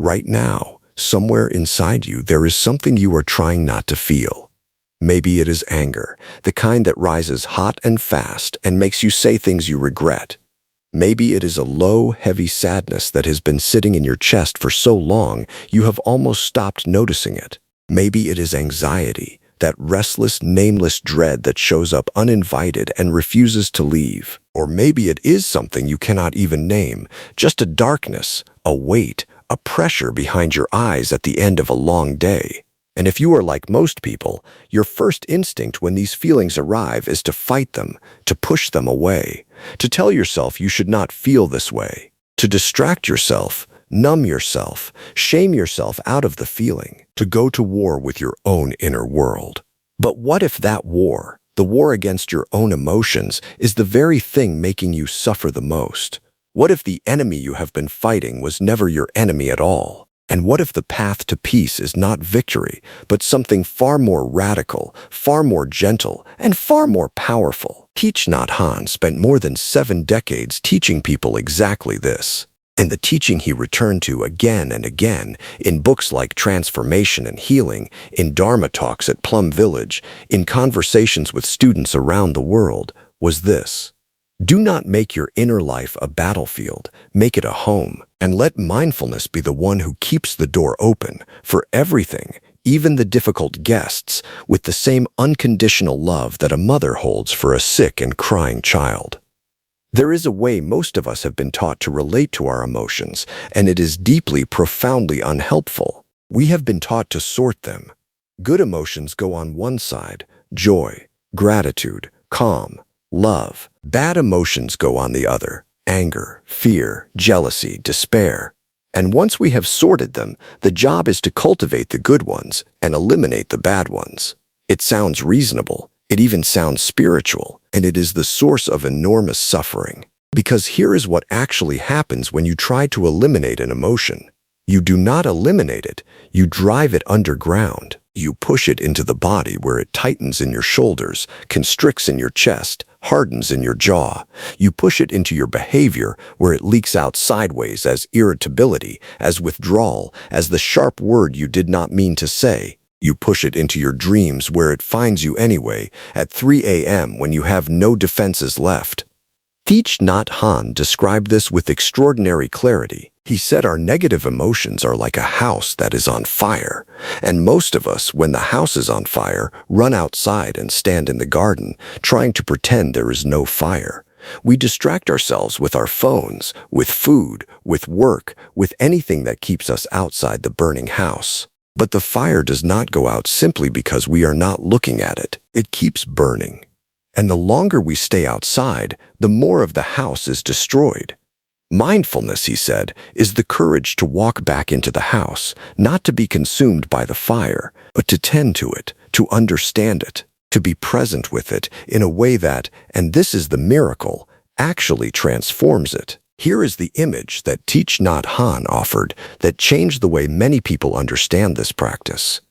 right now, somewhere inside you, there is something you are trying not to feel. Maybe it is anger, the kind that rises hot and fast and makes you say things you regret. Maybe it is a low, heavy sadness that has been sitting in your chest for so long you have almost stopped noticing it. Maybe it is anxiety, that restless, nameless dread that shows up uninvited and refuses to leave. Or maybe it is something you cannot even name, just a darkness, a weight, a pressure behind your eyes at the end of a long day. And if you are like most people, your first instinct when these feelings arrive is to fight them, to push them away, to tell yourself you should not feel this way, to distract yourself, numb yourself, shame yourself out of the feeling, to go to war with your own inner world. But what if that war, the war against your own emotions, is the very thing making you suffer the most? What if the enemy you have been fighting was never your enemy at all? And what if the path to peace is not victory, but something far more radical, far more gentle, and far more powerful? Thich Nhat Hanh spent more than 7 decades teaching people exactly this. And the teaching he returned to again and again, in books like Transformation and Healing, in Dharma talks at Plum Village, in conversations with students around the world, was this: do not make your inner life a battlefield, make it a home, and let mindfulness be the one who keeps the door open for everything, even the difficult guests, with the same unconditional love that a mother holds for a sick and crying child. There is a way most of us have been taught to relate to our emotions, and it is deeply, profoundly unhelpful. We have been taught to sort them. Good emotions go on one side, joy, gratitude, calm, love. Bad emotions go on the other, anger, fear, jealousy, despair. And once we have sorted them, the job is to cultivate the good ones and eliminate the bad ones. It sounds reasonable. It even sounds spiritual, and it is the source of enormous suffering. Because here is what actually happens when you try to eliminate an emotion. You do not eliminate it, you drive it underground. You push it into the body where it tightens in your shoulders, constricts in your chest, hardens in your jaw. You push it into your behavior where it leaks out sideways as irritability, as withdrawal, as the sharp word you did not mean to say. You push it into your dreams where it finds you anyway, at 3 a.m. when you have no defenses left. Thich Nhat Hanh described this with extraordinary clarity. He said our negative emotions are like a house that is on fire, and most of us, when the house is on fire, run outside and stand in the garden, trying to pretend there is no fire. We distract ourselves with our phones, with food, with work, with anything that keeps us outside the burning house. But the fire does not go out simply because we are not looking at it. It keeps burning. And the longer we stay outside, the more of the house is destroyed. Mindfulness, he said, is the courage to walk back into the house, not to be consumed by the fire, but to tend to it, to understand it, to be present with it in a way that, and this is the miracle, actually transforms it. Here is the image that Thich Nhat Hanh offered that changed the way many people understand this practice.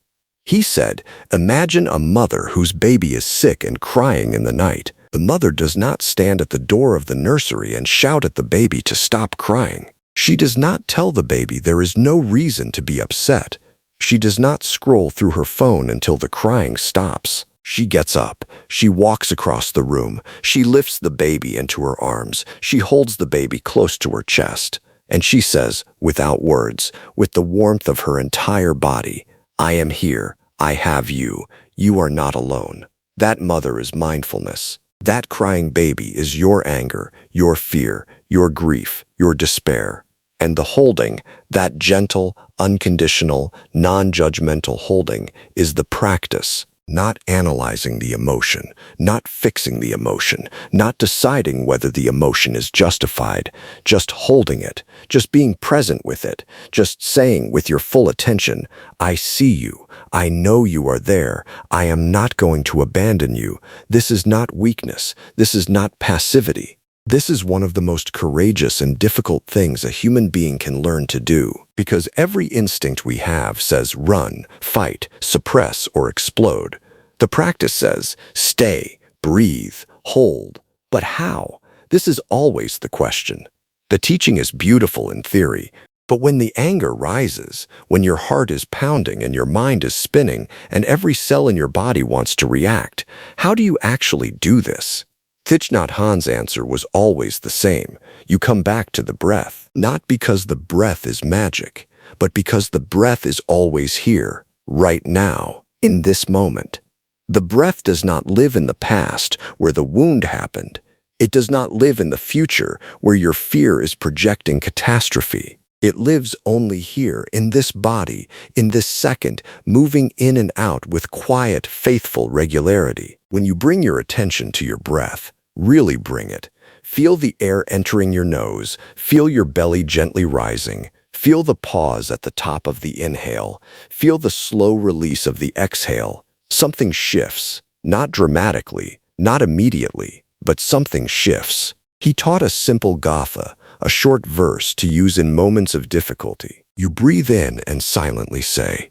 He said, imagine a mother whose baby is sick and crying in the night. The mother does not stand at the door of the nursery and shout at the baby to stop crying. She does not tell the baby there is no reason to be upset. She does not scroll through her phone until the crying stops. She gets up, she walks across the room, she lifts the baby into her arms, she holds the baby close to her chest, and she says, without words, with the warmth of her entire body, I am here, I have you, you are not alone. That mother is mindfulness. That crying baby is your anger, your fear, your grief, your despair. And the holding, that gentle, unconditional, non-judgmental holding, is the practice. Not analyzing the emotion, not fixing the emotion, not deciding whether the emotion is justified, just holding it, just being present with it, just saying with your full attention, I see you, I know you are there, I am not going to abandon you. This is not weakness, this is not passivity. This is one of the most courageous and difficult things a human being can learn to do, because every instinct we have says run, fight, suppress, or explode. The practice says stay, breathe, hold. But how? This is always the question. The teaching is beautiful in theory, But when the anger rises, when your heart is pounding and your mind is spinning and every cell in your body wants to react, how do you actually do this? Thich Nhat Hanh's answer was always the same. You come back to the breath, not because the breath is magic, but because the breath is always here, right now, in this moment. The breath does not live in the past, where the wound happened. It does not live in the future, where your fear is projecting catastrophe. It lives only here, in this body, in this second, moving in and out with quiet, faithful regularity. When you bring your attention to your breath, really bring it. Feel the air entering your nose, feel your belly gently rising, feel the pause at the top of the inhale, feel the slow release of the exhale. Something shifts, not dramatically, not immediately, but something shifts. He taught a simple gatha, a short verse to use in moments of difficulty. You breathe in and silently say,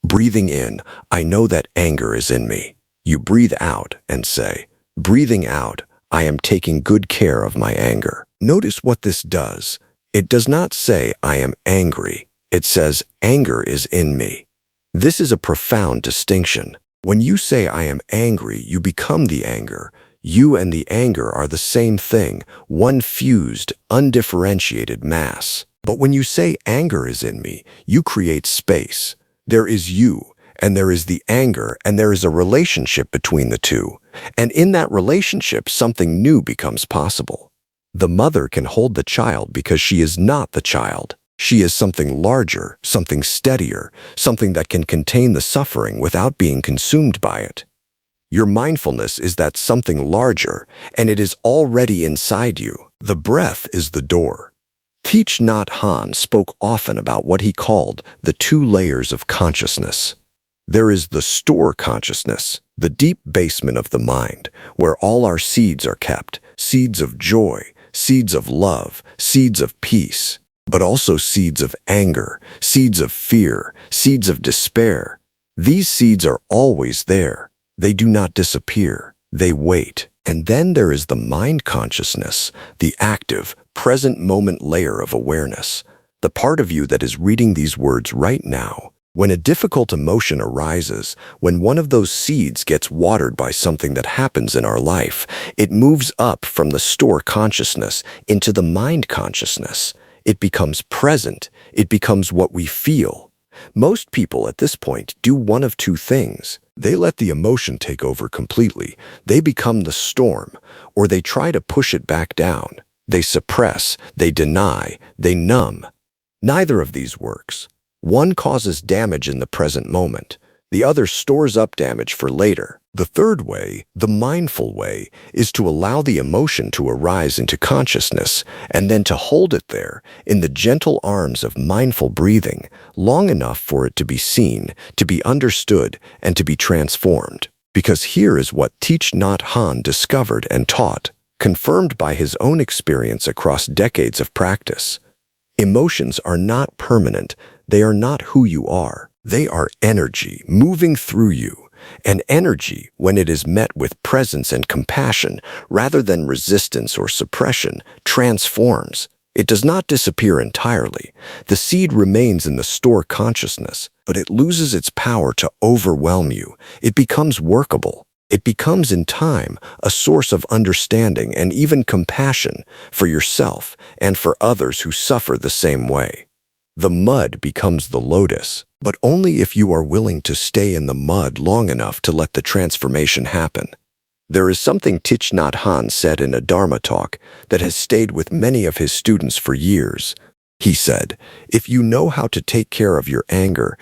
breathing in, I know that anger is in me. You breathe out and say, breathing out, I am taking good care of my anger. Notice what this does. It does not say, I am angry. It says, anger is in me. This is a profound distinction. When you say, I am angry, you become the anger. You and the anger are the same thing, one fused, undifferentiated mass. But when you say anger is in me, you create space. There is you, and there is the anger, and there is a relationship between the two. And in that relationship, something new becomes possible. The mother can hold the child because she is not the child. She is something larger, something steadier, something that can contain the suffering without being consumed by it. Your mindfulness is that something larger, and it is already inside you. The breath is the door. Thich Nhat Hanh spoke often about what he called the 2 layers of consciousness. There is the store consciousness, the deep basement of the mind, where all our seeds are kept, seeds of joy, seeds of love, seeds of peace, but also seeds of anger, seeds of fear, seeds of despair. These seeds are always there. They do not disappear. They wait. And then there is the mind consciousness, the active, present moment layer of awareness, the part of you that is reading these words right now. When a difficult emotion arises, when one of those seeds gets watered by something that happens in our life, it moves up from the store consciousness into the mind consciousness. It becomes present. It becomes what we feel. Most people at this point do one of 2 things. They let the emotion take over completely. They become the storm, or they try to push it back down. They suppress, they deny, they numb. Neither of these works. One causes damage in the present moment. The other stores up damage for later. The third way, the mindful way, is to allow the emotion to arise into consciousness and then to hold it there in the gentle arms of mindful breathing long enough for it to be seen, to be understood, and to be transformed. Because here is what Thich Nhat Hanh discovered and taught, confirmed by his own experience across decades of practice. Emotions are not permanent. They are not who you are. They are energy moving through you. And energy, when it is met with presence and compassion, rather than resistance or suppression, transforms. It does not disappear entirely. The seed remains in the store consciousness, but it loses its power to overwhelm you. It becomes workable. It becomes, in time, a source of understanding and even compassion for yourself and for others who suffer the same way. The mud becomes the lotus, but only if you are willing to stay in the mud long enough to let the transformation happen. There is something Thich Nhat Hanh said in a Dharma talk that has stayed with many of his students for years. He said, if you know how to take care of your anger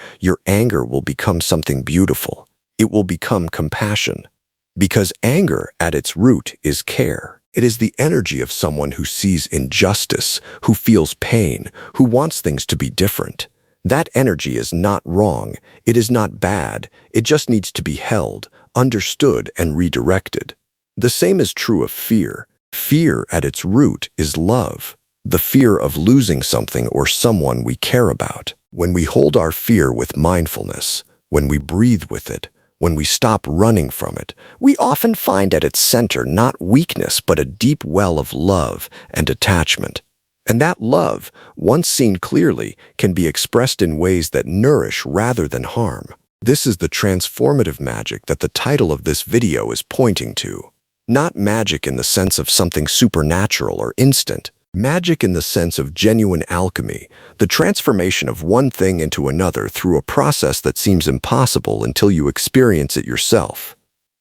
will become something beautiful. It will become compassion. Because anger, at its root, is care. It is the energy of someone who sees injustice, who feels pain, who wants things to be different. That energy is not wrong. It is not bad. It just needs to be held, understood, and redirected. The same is true of fear. Fear, at its root, is love. The fear of losing something or someone we care about. When we hold our fear with mindfulness, when we breathe with it, when we stop running from it, we often find at its center not weakness but a deep well of love and attachment. And that love, once seen clearly, can be expressed in ways that nourish rather than harm. This is the transformative magic that the title of this video is pointing to. Not magic in the sense of something supernatural or instant. Magic in the sense of genuine alchemy, the transformation of one thing into another through a process that seems impossible until you experience it yourself.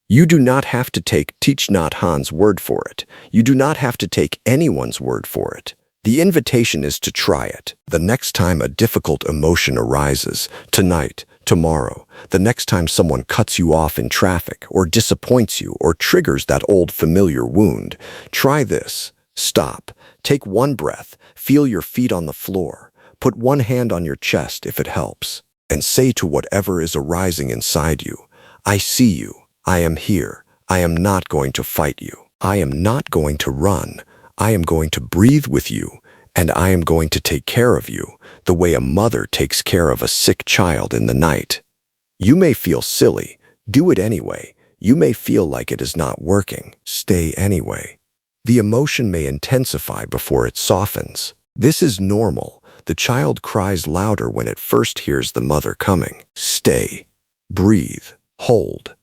You do not have to take Thich Nhat Hanh's word for it. You do not have to take anyone's word for it. The invitation is to try it. The next time a difficult emotion arises, tonight, tomorrow, the next time someone cuts you off in traffic or disappoints you or triggers that old familiar wound, try this. Stop. Take one breath. Feel your feet on the floor. Put one hand on your chest if it helps. And say to whatever is arising inside you, I see you. I am here. I am not going to fight you. I am not going to run. I am going to breathe with you, and I am going to take care of you the way a mother takes care of a sick child in the night. You may feel silly. Do it anyway. You may feel like it is not working. Stay anyway. The emotion may intensify before it softens. This is normal. The child cries louder when it first hears the mother coming. Stay. Breathe. Hold.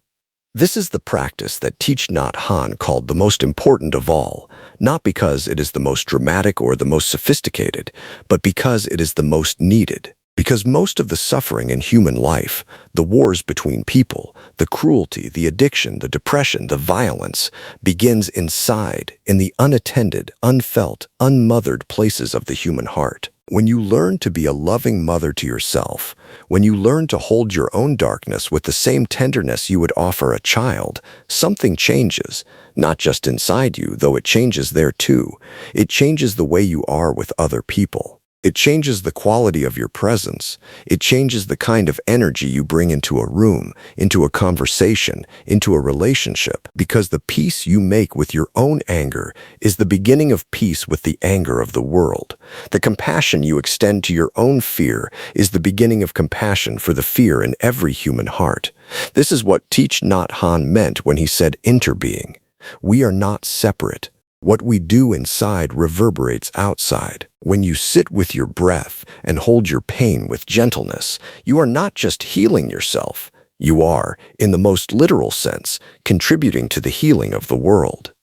This is the practice that Thich Nhat Hanh called the most important of all, not because it is the most dramatic or the most sophisticated, but because it is the most needed. Because most of the suffering in human life, the wars between people, the cruelty, the addiction, the depression, the violence, begins inside, in the unattended, unfelt, unmothered places of the human heart. When you learn to be a loving mother to yourself, when you learn to hold your own darkness with the same tenderness you would offer a child, something changes, not just inside you, though it changes there too. It changes the way you are with other people. It changes the quality of your presence. It changes the kind of energy you bring into a room, into a conversation, into a relationship, because the peace you make with your own anger is the beginning of peace with the anger of the world. The compassion you extend to your own fear is the beginning of compassion for the fear in every human heart. This is what Thich Nhat Hanh meant when he said interbeing. We are not separate. What we do inside reverberates outside. When you sit with your breath and hold your pain with gentleness, you are not just healing yourself. You are, in the most literal sense, contributing to the healing of the world.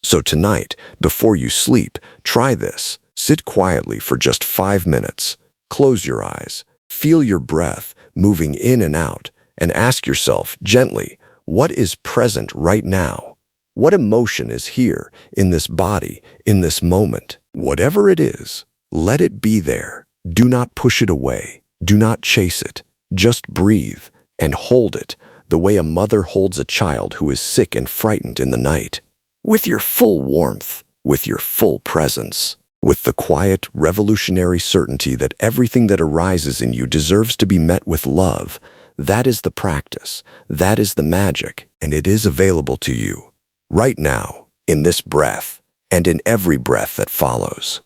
So tonight, before you sleep, try this. Sit quietly for just 5 minutes. Close your eyes. Feel your breath moving in and out, and ask yourself gently, what is present right now? What emotion is here, in this body, in this moment? Whatever it is, let it be there. Do not push it away. Do not chase it. Just breathe and hold it, the way a mother holds a child who is sick and frightened in the night. With your full warmth, with your full presence, with the quiet, revolutionary certainty that everything that arises in you deserves to be met with love. That is the practice. That is the magic, and it is available to you. Right now, in this breath, and in every breath that follows.